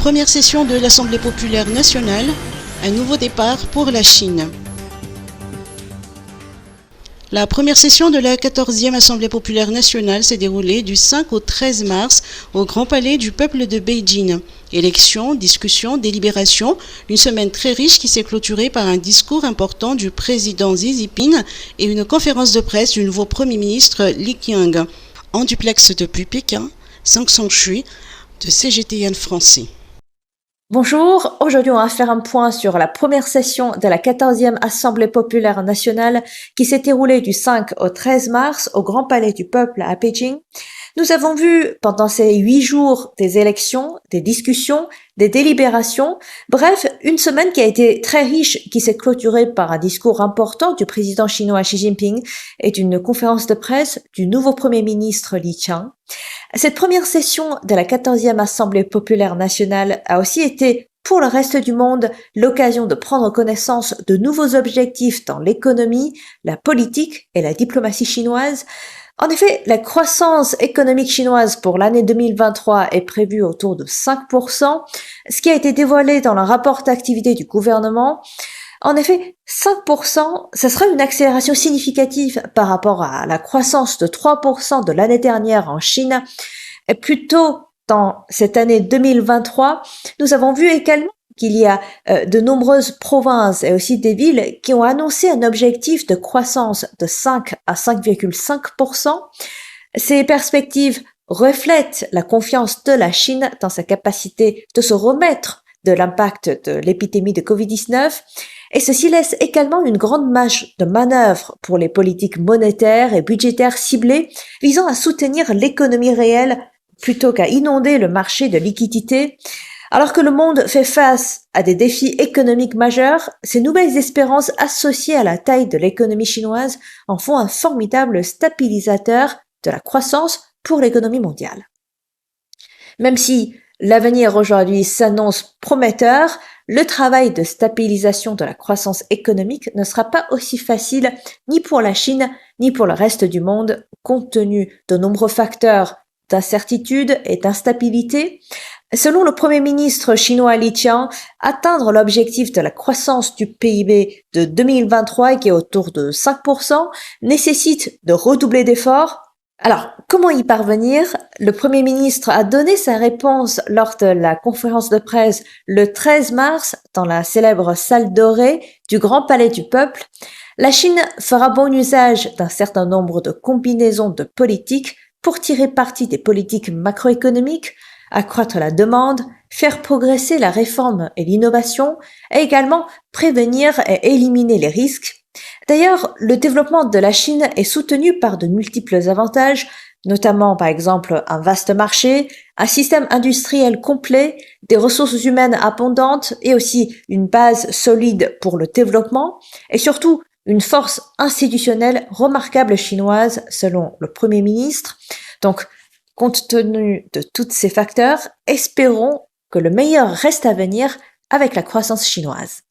Première session de l'Assemblée populaire nationale, un nouveau départ pour la Chine. La première session de la 14e Assemblée populaire nationale s'est déroulée du 5 au 13 mars au Grand Palais du Peuple de Beijing. Élections, discussions, délibérations, une semaine très riche qui s'est clôturée par un discours important du président Xi Jinping et une conférence de presse du nouveau Premier ministre Li Qiang. En duplex depuis Pékin, Sang Shui de CGTN français. Bonjour, aujourd'hui on va faire un point sur la première session de la 14e Assemblée populaire nationale qui s'est déroulée du 5 au 13 mars au Grand Palais du Peuple à Pékin. Nous avons vu pendant ces 8 jours des élections, des discussions, des délibérations, bref, une semaine qui a été très riche, qui s'est clôturée par un discours important du président chinois Xi Jinping et d'une conférence de presse du nouveau Premier ministre Li Qiang. Cette première session de la 14e Assemblée populaire nationale a aussi été, pour le reste du monde, l'occasion de prendre connaissance de nouveaux objectifs dans l'économie, la politique et la diplomatie chinoise. En effet, la croissance économique chinoise pour l'année 2023 est prévue autour de 5%, ce qui a été dévoilé dans le rapport d'activité du gouvernement. En effet, 5%, ce serait une accélération significative par rapport à la croissance de 3% de l'année dernière en Chine. Et plutôt dans cette année 2023, nous avons vu également qu'il y a de nombreuses provinces et aussi des villes qui ont annoncé un objectif de croissance de 5 à 5,5%. Ces perspectives reflètent la confiance de la Chine dans sa capacité de se remettre de l'impact de l'épidémie de Covid-19 et ceci laisse également une grande marge de manœuvre pour les politiques monétaires et budgétaires ciblées visant à soutenir l'économie réelle plutôt qu'à inonder le marché de liquidités. Alors que le monde fait face à des défis économiques majeurs, ces nouvelles espérances associées à la taille de l'économie chinoise en font un formidable stabilisateur de la croissance pour l'économie mondiale. Même si l'avenir aujourd'hui s'annonce prometteur, le travail de stabilisation de la croissance économique ne sera pas aussi facile ni pour la Chine ni pour le reste du monde, compte tenu de nombreux facteurs d'incertitude et d'instabilité. Selon le Premier ministre chinois Li Qiang, atteindre l'objectif de la croissance du PIB de 2023 qui est autour de 5% nécessite de redoubler d'efforts. Alors, comment y parvenir? Le Premier ministre a donné sa réponse lors de la conférence de presse le 13 mars dans la célèbre salle dorée du Grand Palais du Peuple. La Chine fera bon usage d'un certain nombre de combinaisons de politiques pour tirer parti des politiques macroéconomiques, accroître la demande, faire progresser la réforme et l'innovation, et également prévenir et éliminer les risques. D'ailleurs, le développement de la Chine est soutenu par de multiples avantages, notamment par exemple un vaste marché, un système industriel complet, des ressources humaines abondantes et aussi une base solide pour le développement, et surtout une force institutionnelle remarquable chinoise selon le Premier ministre. Donc, compte tenu de tous ces facteurs, espérons que le meilleur reste à venir avec la croissance chinoise.